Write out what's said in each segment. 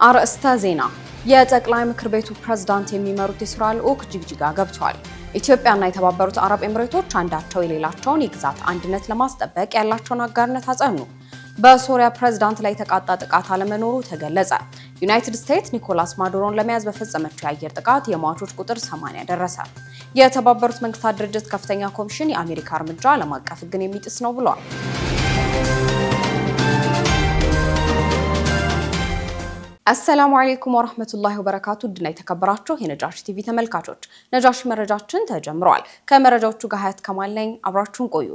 አርእስተ ዜና የጠቅላይ ምክር ቤቱ ፕሬዝዳንት የሚመሩት የስራ ልዑክ ጅግጅጋ ገብቷል። ኢትዮጵያና የተባበሩት አረብ ኤምሬቶች አንዳቸው የሌላቸውን የግዛት አንድነት ለማስጠበቅ ያላቸውን አጋርነት አጸኑ። በሶሪያ ፕሬዝዳንት ላይ የተቃጣ ጥቃት አለመኖሩ ተገለጸ። ዩናይትድ ስቴትስ ኒኮላስ ማዱሮን ለመያዝ በፈጸመችው የአየር ጥቃት የሟቾች ቁጥር 80 ደረሰ። የተባበሩት መንግስታት ድርጅት ከፍተኛ ኮሚሽን የአሜሪካ እርምጃ ዓለም አቀፍ ሕግን የሚጥስ ነው ብሏል። አሰላሙ አለይኩም ወራህመቱላሂ ወበረካቱ። ድና የተከበራችሁ የነጃሺ ቲቪ ተመልካቾች ነጃሺ መረጃችን ተጀምሯል። ከመረጃዎቹ ጋር ሀያት ከማል ነኝ። አብራችሁን ቆዩ።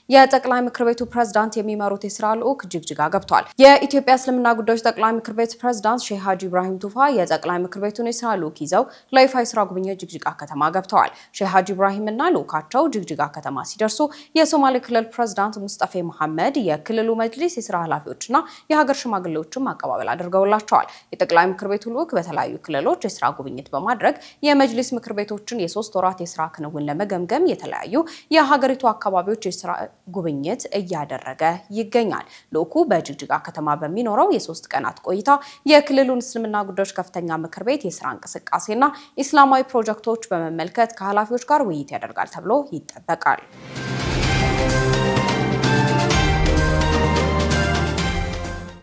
የጠቅላይ ምክር ቤቱ ፕሬዝዳንት የሚመሩት የስራ ልዑክ ጅግጅጋ ገብቷል። የኢትዮጵያ እስልምና ጉዳዮች ጠቅላይ ምክር ቤት ፕሬዝዳንት ሼህ ሀጂ ኢብራሂም ቱፋ የጠቅላይ ምክር ቤቱን የስራ ልዑክ ይዘው ለይፋ የስራ ጉብኝት ጅግጅጋ ከተማ ገብተዋል። ሼህ ሀጂ ኢብራሂም እና ልዑካቸው ጅግጅጋ ከተማ ሲደርሱ የሶማሌ ክልል ፕሬዝዳንት ሙስጠፌ መሐመድ፣ የክልሉ መጅሊስ የስራ ኃላፊዎችና የሀገር ሽማግሌዎችም አቀባበል አድርገውላቸዋል። የጠቅላይ ምክር ቤቱ ልዑክ በተለያዩ ክልሎች የስራ ጉብኝት በማድረግ የመጅሊስ ምክር ቤቶችን የ3 ወራት የስራ ክንውን ለመገምገም የተለያዩ የሀገሪቱ አካባቢዎች የስራ ጉብኝት እያደረገ ይገኛል። ልዑኩ በጅግጅጋ ከተማ በሚኖረው የ3 ቀናት ቆይታ የክልሉን እስልምና ጉዳዮች ከፍተኛ ምክር ቤት የስራ እንቅስቃሴና ኢስላማዊ ፕሮጀክቶች በመመልከት ከኃላፊዎች ጋር ውይይት ያደርጋል ተብሎ ይጠበቃል።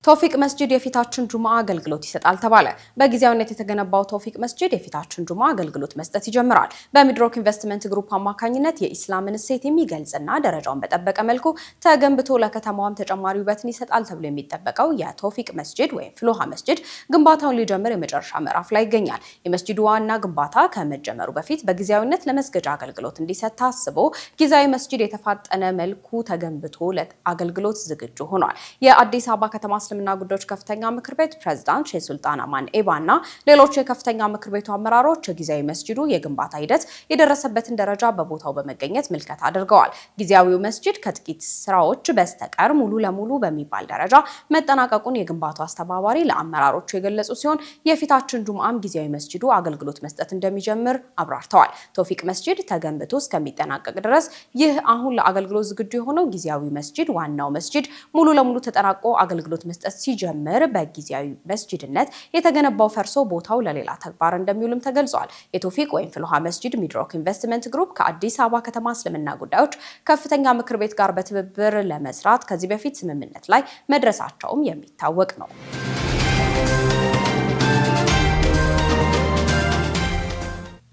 ቶፊቅ መስጂድ የፊታችን ጁምዓ አገልግሎት ይሰጣል ተባለ። በጊዜያዊነት የተገነባው ቶፊቅ መስጂድ የፊታችን ጁምዓ አገልግሎት መስጠት ይጀምራል። በሚድሮክ ኢንቨስትመንት ግሩፕ አማካኝነት የኢስላምን እሴት የሚገልጽና ደረጃውን በጠበቀ መልኩ ተገንብቶ ለከተማዋም ተጨማሪ ውበትን ይሰጣል ተብሎ የሚጠበቀው የቶፊቅ መስጂድ ወይም ፍሎሃ መስጂድ ግንባታውን ሊጀምር የመጨረሻ ምዕራፍ ላይ ይገኛል። የመስጂዱ ዋና ግንባታ ከመጀመሩ በፊት በጊዜያዊነት ለመስገጃ አገልግሎት እንዲሰጥ ታስቦ ጊዜያዊ መስጂድ የተፋጠነ መልኩ ተገንብቶ ለአገልግሎት ዝግጁ ሆኗል። የአዲስ አበባ ከተማ እስልምና ጉዳዮች ከፍተኛ ምክር ቤት ፕሬዝዳንት ሼህ ሱልጣን አማን ኤባና ሌሎች የከፍተኛ ምክር ቤቱ አመራሮች ጊዜያዊ መስጂዱ የግንባታ ሂደት የደረሰበትን ደረጃ በቦታው በመገኘት ምልከታ አድርገዋል። ጊዜያዊው መስጂድ ከጥቂት ስራዎች በስተቀር ሙሉ ለሙሉ በሚባል ደረጃ መጠናቀቁን የግንባታው አስተባባሪ ለአመራሮቹ የገለጹ ሲሆን የፊታችን ጁምዓም ጊዜያዊ መስጂዱ አገልግሎት መስጠት እንደሚጀምር አብራርተዋል። ቶፊቅ መስጂድ ተገንብቶ እስከሚጠናቀቅ ድረስ ይህ አሁን ለአገልግሎት ዝግጁ የሆነው ጊዜያዊ መስጂድ ዋናው መስጂድ ሙሉ ለሙሉ ተጠናቆ አገልግሎት መስጠት ሲጀምር በጊዜያዊ መስጂድነት የተገነባው ፈርሶ ቦታው ለሌላ ተግባር እንደሚውልም ተገልጿል። የቶፊቅ ወይም ፍሎሃ መስጂድ ሚድሮክ ኢንቨስትመንት ግሩፕ ከአዲስ አበባ ከተማ እስልምና ጉዳዮች ከፍተኛ ምክር ቤት ጋር በትብብር ለመስራት ከዚህ በፊት ስምምነት ላይ መድረሳቸውም የሚታወቅ ነው።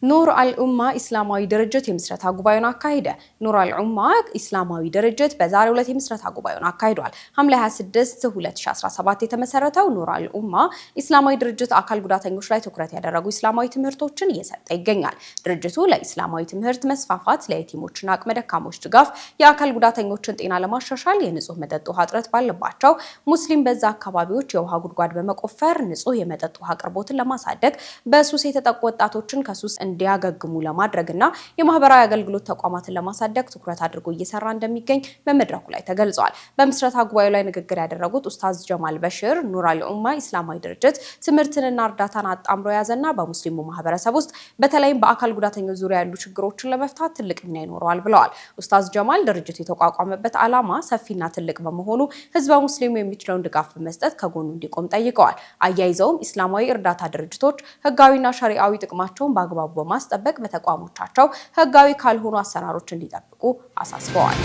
ኑር አልኡማ ኢስላማዊ ድርጅት የምስረታ ጉባኤውን አካሄደ። ኑር አልኡማ ኢስላማዊ ድርጅት በዛሬው ዕለት የምስረታ ጉባኤውን አካሂዷል። ሐምሌ 26 2017 የተመሰረተው ኑር አልኡማ ኢስላማዊ ድርጅት አካል ጉዳተኞች ላይ ትኩረት ያደረጉ ኢስላማዊ ትምህርቶችን እየሰጠ ይገኛል። ድርጅቱ ለኢስላማዊ ትምህርት መስፋፋት፣ ለየቲሞችና አቅመ ደካሞች ድጋፍ፣ የአካል ጉዳተኞችን ጤና ለማሻሻል፣ የንጹህ መጠጥ ውሃ እጥረት ባለባቸው ሙስሊም በዛ አካባቢዎች የውሃ ጉድጓድ በመቆፈር ንጹህ የመጠጥ ውሃ አቅርቦትን ለማሳደግ፣ በሱስ የተጠቁ ወጣቶችን ከሱስ እንዲያገግሙ ለማድረግና የማህበራዊ አገልግሎት ተቋማትን ለማሳደግ ትኩረት አድርጎ እየሰራ እንደሚገኝ በመድረኩ ላይ ተገልጿል። በምስረታ ጉባኤው ላይ ንግግር ያደረጉት ኡስታዝ ጀማል በሽር ኑር አልኡማ ኢስላማዊ ድርጅት ትምህርትንና እርዳታን አጣምሮ የያዘና በሙስሊሙ ማህበረሰብ ውስጥ በተለይም በአካል ጉዳተኞች ዙሪያ ያሉ ችግሮችን ለመፍታት ትልቅ ሚና ይኖረዋል ብለዋል። ኡስታዝ ጀማል ድርጅቱ የተቋቋመበት ዓላማ ሰፊና ትልቅ በመሆኑ ህዝበ ሙስሊሙ የሚችለውን ድጋፍ በመስጠት ከጎኑ እንዲቆም ጠይቀዋል። አያይዘውም ኢስላማዊ እርዳታ ድርጅቶች ህጋዊና ሸሪዓዊ ጥቅማቸውን በአግባቡ በማስጠበቅ በተቋሞቻቸው ህጋዊ ካልሆኑ አሰራሮች እንዲጠብቁ አሳስበዋል።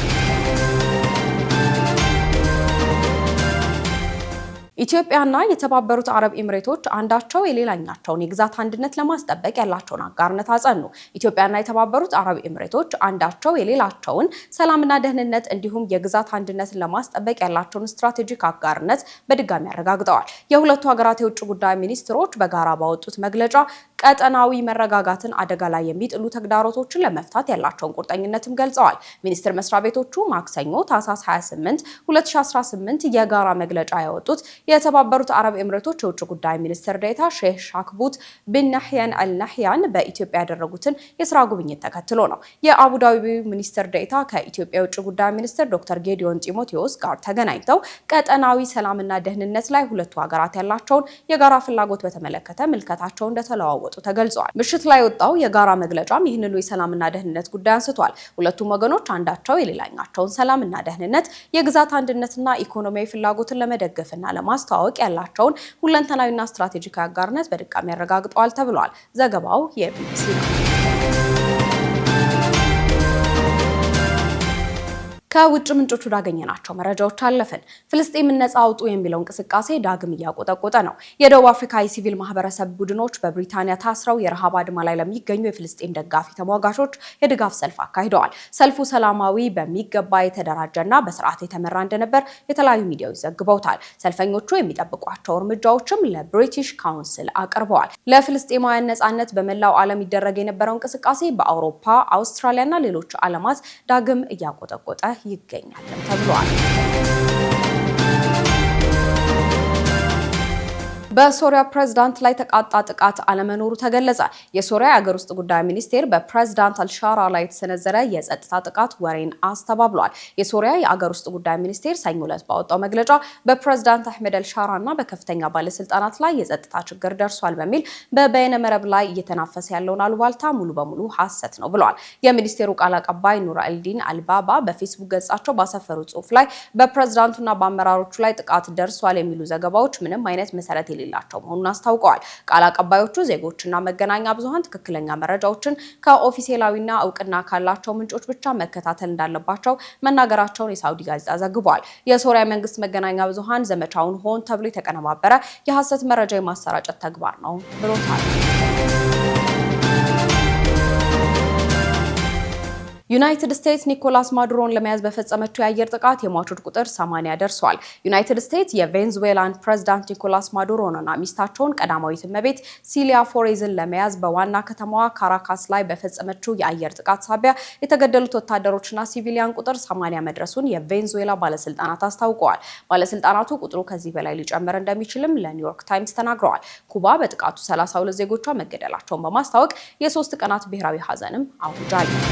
ኢትዮጵያና የተባበሩት አረብ ኤምሬቶች አንዳቸው የሌላኛቸውን የግዛት አንድነት ለማስጠበቅ ያላቸውን አጋርነት አጸኑ። ኢትዮጵያና የተባበሩት አረብ ኤምሬቶች አንዳቸው የሌላቸውን ሰላምና ደህንነት እንዲሁም የግዛት አንድነትን ለማስጠበቅ ያላቸውን ስትራቴጂክ አጋርነት በድጋሚ አረጋግጠዋል። የሁለቱ ሀገራት የውጭ ጉዳይ ሚኒስትሮች በጋራ ባወጡት መግለጫ ቀጠናዊ መረጋጋትን አደጋ ላይ የሚጥሉ ተግዳሮቶችን ለመፍታት ያላቸውን ቁርጠኝነትም ገልጸዋል። ሚኒስቴር መስሪያ ቤቶቹ ማክሰኞ ታህሳስ 28 2018 የጋራ መግለጫ ያወጡት የተባበሩት አረብ ኤምሬቶች የውጭ ጉዳይ ሚኒስትር ዴኤታ ሼህ ሻክቡት ቢን ናህያን አልናህያን በኢትዮጵያ ያደረጉትን የስራ ጉብኝት ተከትሎ ነው። የአቡዳቢ ሚኒስትር ዴኤታ ከኢትዮጵያ የውጭ ጉዳይ ሚኒስትር ዶክተር ጌዲዮን ጢሞቴዎስ ጋር ተገናኝተው ቀጠናዊ ሰላምና ደህንነት ላይ ሁለቱ ሀገራት ያላቸውን የጋራ ፍላጎት በተመለከተ ምልከታቸውን እንደተለዋወጡ እንደሚለዋወጡ ተገልጿል። ምሽት ላይ የወጣው የጋራ መግለጫም ይህንኑ የሰላምና ደህንነት ጉዳይ አንስቷል። ሁለቱም ወገኖች አንዳቸው የሌላኛቸውን ሰላምና ደህንነት፣ የግዛት አንድነትና ኢኮኖሚያዊ ፍላጎትን ለመደገፍና ለማስተዋወቅ ያላቸውን ሁለንተናዊና ስትራቴጂካዊ አጋርነት በድጋሚ ያረጋግጠዋል ተብሏል። ዘገባው የቢቢሲ ነው። ከውጭ ምንጮች ወዳገኘናቸው መረጃዎች አለፍን። ፍልስጤምን ነጻ አውጡ የሚለው እንቅስቃሴ ዳግም እያቆጠቆጠ ነው። የደቡብ አፍሪካ የሲቪል ማህበረሰብ ቡድኖች በብሪታንያ ታስረው የረሃብ አድማ ላይ ለሚገኙ የፍልስጤም ደጋፊ ተሟጋቾች የድጋፍ ሰልፍ አካሂደዋል። ሰልፉ ሰላማዊ፣ በሚገባ የተደራጀና በስርዓት የተመራ እንደነበር የተለያዩ ሚዲያዎች ዘግበውታል። ሰልፈኞቹ የሚጠብቋቸው እርምጃዎችም ለብሪቲሽ ካውንስል አቅርበዋል። ለፍልስጤማውያን ነጻነት በመላው ዓለም ይደረግ የነበረው እንቅስቃሴ በአውሮፓ፣ አውስትራሊያና ሌሎች ዓለማት ዳግም እያቆጠቆጠ ይገኛል ተብሏል። በሶሪያ ፕሬዝዳንት ላይ ተቃጣ ጥቃት አለመኖሩ ተገለጸ። የሶሪያ የአገር ውስጥ ጉዳይ ሚኒስቴር በፕሬዝዳንት አልሻራ ላይ የተሰነዘረ የጸጥታ ጥቃት ወሬን አስተባብሏል። የሶሪያ የአገር ውስጥ ጉዳይ ሚኒስቴር ሰኞ ዕለት ባወጣው መግለጫ በፕሬዝዳንት አህመድ አልሻራ እና በከፍተኛ ባለስልጣናት ላይ የጸጥታ ችግር ደርሷል በሚል በበይነ መረብ ላይ እየተናፈሰ ያለውን አሉባልታ ሙሉ በሙሉ ሐሰት ነው ብሏል። የሚኒስቴሩ ቃል አቀባይ ኑር አልዲን አልባባ በፌስቡክ ገጻቸው ባሰፈሩ ጽሑፍ ላይ በፕሬዝዳንቱና በአመራሮቹ ላይ ጥቃት ደርሷል የሚሉ ዘገባዎች ምንም አይነት መሰረት የሌላቸው መሆኑን አስታውቀዋል። ቃል አቀባዮቹ ዜጎችና መገናኛ ብዙሃን ትክክለኛ መረጃዎችን ከኦፊሴላዊና እውቅና ካላቸው ምንጮች ብቻ መከታተል እንዳለባቸው መናገራቸውን የሳውዲ ጋዜጣ ዘግቧል። የሶሪያ መንግስት መገናኛ ብዙሃን ዘመቻውን ሆን ተብሎ የተቀነባበረ የሐሰት መረጃ የማሰራጨት ተግባር ነው ብሎታል። ዩናይትድ ስቴትስ ኒኮላስ ማዱሮን ለመያዝ በፈጸመችው የአየር ጥቃት የሟቾች ቁጥር 80 ደርሷል። ዩናይትድ ስቴትስ የቬንዙዌላን ፕሬዝዳንት ኒኮላስ ማዱሮንና ሚስታቸውን ቀዳማዊት እመቤት ሲሊያ ፎሬዝን ለመያዝ በዋና ከተማዋ ካራካስ ላይ በፈጸመችው የአየር ጥቃት ሳቢያ የተገደሉት ወታደሮችና ሲቪሊያን ቁጥር 80 መድረሱን የቬንዙዌላ ባለስልጣናት አስታውቀዋል። ባለስልጣናቱ ቁጥሩ ከዚህ በላይ ሊጨምር እንደሚችልም ለኒውዮርክ ታይምስ ተናግረዋል። ኩባ በጥቃቱ 32 ዜጎቿ መገደላቸውን በማስታወቅ የ3 ቀናት ብሔራዊ ሀዘንም አውጃለች።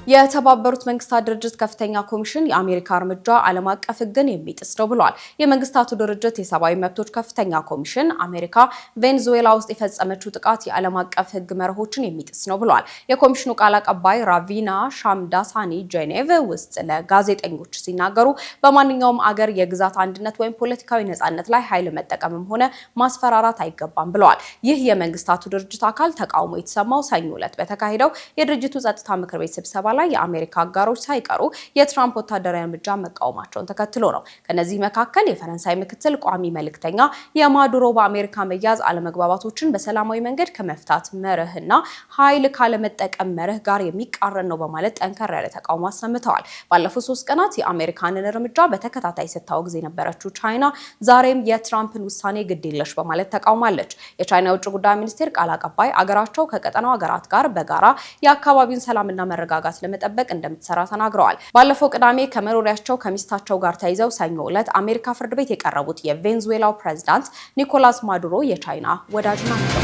የተባበሩት መንግስታት ድርጅት ከፍተኛ ኮሚሽን የአሜሪካ እርምጃ ዓለም አቀፍ ሕግን የሚጥስ ነው ብሏል። የመንግስታቱ ድርጅት የሰብአዊ መብቶች ከፍተኛ ኮሚሽን አሜሪካ ቬንዙዌላ ውስጥ የፈጸመችው ጥቃት የዓለም አቀፍ ሕግ መርሆችን የሚጥስ ነው ብሏል። የኮሚሽኑ ቃል አቀባይ ራቪና ሻምዳሳኒ ጄኔቭ ውስጥ ለጋዜጠኞች ሲናገሩ በማንኛውም አገር የግዛት አንድነት ወይም ፖለቲካዊ ነጻነት ላይ ኃይል መጠቀምም ሆነ ማስፈራራት አይገባም ብለዋል። ይህ የመንግስታቱ ድርጅት አካል ተቃውሞ የተሰማው ሰኞ ዕለት በተካሄደው የድርጅቱ ጸጥታ ምክር ቤት ስብሰባ ላይ የአሜሪካ አጋሮች ሳይቀሩ የትራምፕ ወታደራዊ እርምጃ መቃወማቸውን ተከትሎ ነው። ከነዚህ መካከል የፈረንሳይ ምክትል ቋሚ መልእክተኛ የማዱሮ በአሜሪካ መያዝ አለመግባባቶችን በሰላማዊ መንገድ ከመፍታት መርህና ኃይል ካለመጠቀም መርህ ጋር የሚቃረን ነው በማለት ጠንከር ያለ ተቃውሞ አሰምተዋል። ባለፉት 3 ቀናት የአሜሪካንን እርምጃ በተከታታይ ስታወግዝ የነበረችው ቻይና ዛሬም የትራምፕን ውሳኔ ግዴለሽ በማለት ተቃውማለች። የቻይና የውጭ ጉዳይ ሚኒስቴር ቃል አቀባይ አገራቸው ከቀጠናው ሀገራት ጋር በጋራ የአካባቢውን ሰላምና መረጋጋት ለመጠበቅ እንደምትሰራ ተናግረዋል። ባለፈው ቅዳሜ ከመኖሪያቸው ከሚስታቸው ጋር ተይዘው ሰኞ ዕለት አሜሪካ ፍርድ ቤት የቀረቡት የቬንዙዌላው ፕሬዝዳንት ኒኮላስ ማዱሮ የቻይና ወዳጅ ናቸው።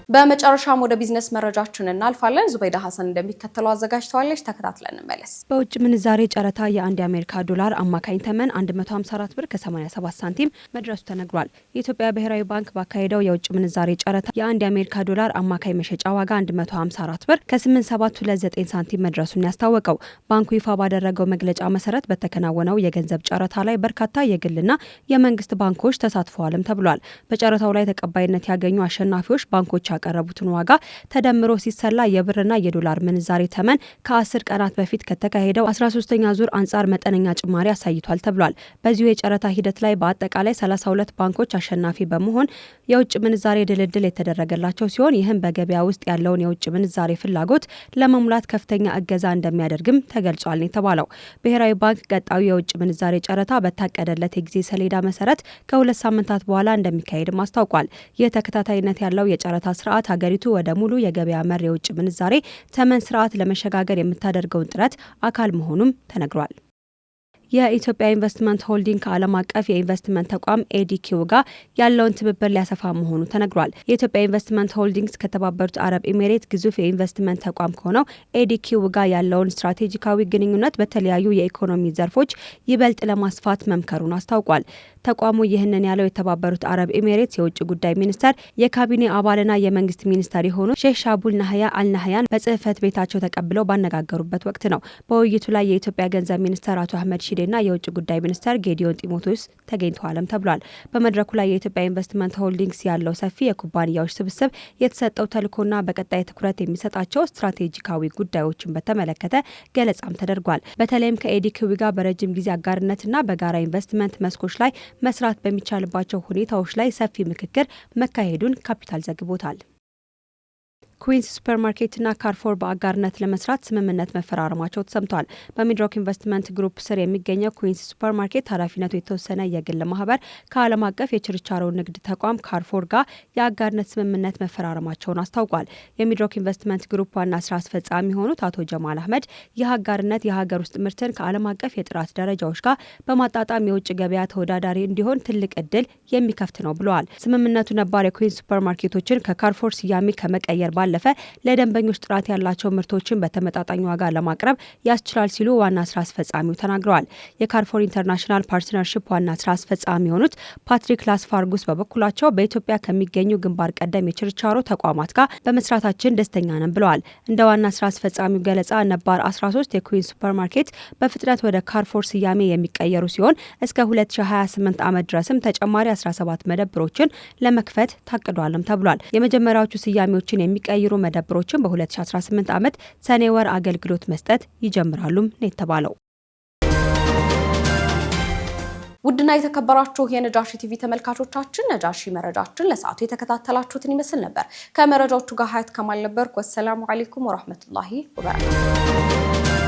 በመጨረሻም ወደ ቢዝነስ መረጃችን እናልፋለን። ዙበይዳ ሀሰን እንደሚከተለው አዘጋጅተዋለች። ተከታትለን እንመለስ። በውጭ ምንዛሬ ጨረታ የአንድ የአሜሪካ ዶላር አማካኝ ተመን 154 ብር ከ87 ሳንቲም መድረሱ ተነግሯል። የኢትዮጵያ ብሔራዊ ባንክ ባካሄደው የውጭ ምንዛሬ ጨረታ የአንድ የአሜሪካ ዶላር አማካኝ መሸጫ ዋጋ 154 ብር ከ8729 ሳንቲም መድረሱን ያስታወቀው ባንኩ ይፋ ባደረገው መግለጫ መሰረት በተከናወነው የገንዘብ ጨረታ ላይ በርካታ የግልና የመንግስት ባንኮች ተሳትፈዋልም ተብሏል። በጨረታው ላይ ተቀባይነት ያገኙ አሸናፊዎች ባንኮች ያቀረቡትን ዋጋ ተደምሮ ሲሰላ የብርና የዶላር ምንዛሬ ተመን ከ10 ቀናት በፊት ከተካሄደው 13ኛ ዙር አንጻር መጠነኛ ጭማሪ አሳይቷል ተብሏል። በዚሁ የጨረታ ሂደት ላይ በአጠቃላይ 32 ባንኮች አሸናፊ በመሆን የውጭ ምንዛሬ ድልድል የተደረገላቸው ሲሆን ይህም በገበያ ውስጥ ያለውን የውጭ ምንዛሬ ፍላጎት ለመሙላት ከፍተኛ እገዛ እንደሚያደርግም ተገልጿል ነው የተባለው። ብሔራዊ ባንክ ቀጣዩ የውጭ ምንዛሬ ጨረታ በታቀደለት የጊዜ ሰሌዳ መሰረት ከ2 ሳምንታት በኋላ እንደሚካሄድም አስታውቋል። ይህ ተከታታይነት ያለው የጨረታ ስርዓት ሀገሪቱ ወደ ሙሉ የገበያ መር የውጭ ምንዛሬ ተመን ስርዓት ለመሸጋገር የምታደርገውን ጥረት አካል መሆኑም ተነግሯል። የኢትዮጵያ ኢንቨስትመንት ሆልዲንግ ከዓለም አቀፍ የኢንቨስትመንት ተቋም ኤዲኪው ጋር ያለውን ትብብር ሊያሰፋ መሆኑ ተነግሯል። የኢትዮጵያ ኢንቨስትመንት ሆልዲንግስ ከተባበሩት አረብ ኤሚሬት ግዙፍ የኢንቨስትመንት ተቋም ከሆነው ኤዲኪው ጋር ያለውን ስትራቴጂካዊ ግንኙነት በተለያዩ የኢኮኖሚ ዘርፎች ይበልጥ ለማስፋት መምከሩን አስታውቋል። ተቋሙ ይህንን ያለው የተባበሩት አረብ ኤሚሬትስ የውጭ ጉዳይ ሚኒስተር የካቢኔ አባልና የመንግስት ሚኒስተር የሆኑ ሼህ ሻቡል ናህያ አልናህያን በጽህፈት ቤታቸው ተቀብለው ባነጋገሩበት ወቅት ነው። በውይይቱ ላይ የኢትዮጵያ ገንዘብ ሚኒስተር አቶ አህመድ ሺዴና የውጭ ጉዳይ ሚኒስተር ጌዲዮን ጢሞቴዎስ ተገኝተዋልም ተብሏል። በመድረኩ ላይ የኢትዮጵያ ኢንቨስትመንት ሆልዲንግስ ያለው ሰፊ የኩባንያዎች ስብስብ የተሰጠው ተልዕኮና በቀጣይ ትኩረት የሚሰጣቸው ስትራቴጂካዊ ጉዳዮችን በተመለከተ ገለጻም ተደርጓል። በተለይም ከኤዲኪው ጋር በረጅም ጊዜ አጋርነትና በጋራ ኢንቨስትመንት መስኮች ላይ መስራት በሚቻልባቸው ሁኔታዎች ላይ ሰፊ ምክክር መካሄዱን ካፒታል ዘግቦታል። ኩዊንስ ሱፐርማርኬትና ካርፎር በአጋርነት ለመስራት ስምምነት መፈራረማቸው ተሰምቷል። በሚድሮክ ኢንቨስትመንት ግሩፕ ስር የሚገኘው ኩዊንስ ሱፐርማርኬት ኃላፊነቱ የተወሰነ የግል ማህበር ከዓለም አቀፍ የችርቻሮ ንግድ ተቋም ካርፎር ጋር የአጋርነት ስምምነት መፈራረማቸውን አስታውቋል። የሚድሮክ ኢንቨስትመንት ግሩፕ ዋና ስራ አስፈጻሚ የሆኑት አቶ ጀማል አህመድ ይህ አጋርነት የሀገር ውስጥ ምርትን ከዓለም አቀፍ የጥራት ደረጃዎች ጋር በማጣጣም የውጭ ገበያ ተወዳዳሪ እንዲሆን ትልቅ እድል የሚከፍት ነው ብለዋል። ስምምነቱ ነባር የኩዊንስ ሱፐርማርኬቶችን ከካርፎር ስያሜ ከመቀየር ባለፈ ለደንበኞች ጥራት ያላቸው ምርቶችን በተመጣጣኝ ዋጋ ለማቅረብ ያስችላል ሲሉ ዋና ስራ አስፈጻሚው ተናግረዋል። የካርፎር ኢንተርናሽናል ፓርትነርሺፕ ዋና ስራ አስፈጻሚ የሆኑት ፓትሪክ ላስፋርጉስ በበኩላቸው በኢትዮጵያ ከሚገኙ ግንባር ቀደም የችርቻሮ ተቋማት ጋር በመስራታችን ደስተኛ ነን ብለዋል። እንደ ዋና ስራ አስፈጻሚው ገለጻ ነባር 13 የኩዊንስ ሱፐርማርኬት በፍጥነት ወደ ካርፎር ስያሜ የሚቀየሩ ሲሆን እስከ 2028 ዓመት ድረስም ተጨማሪ 17 መደብሮችን ለመክፈት ታቅዷልም ተብሏል። የመጀመሪያዎቹ ስያሜዎችን የሚቀይሩ መደብሮችን በ2018 ዓመት ሰኔ ወር አገልግሎት መስጠት ይጀምራሉም ነው የተባለው። ውድና የተከበራችሁ የነጃሺ ቲቪ ተመልካቾቻችን ነጃሺ መረጃችን ለሰዓቱ የተከታተላችሁትን ይመስል ነበር። ከመረጃዎቹ ጋር ሀያት ከማል ነበርኩ። ወሰላሙ አለይኩም ወራህመቱላሂ ወበረካቱ።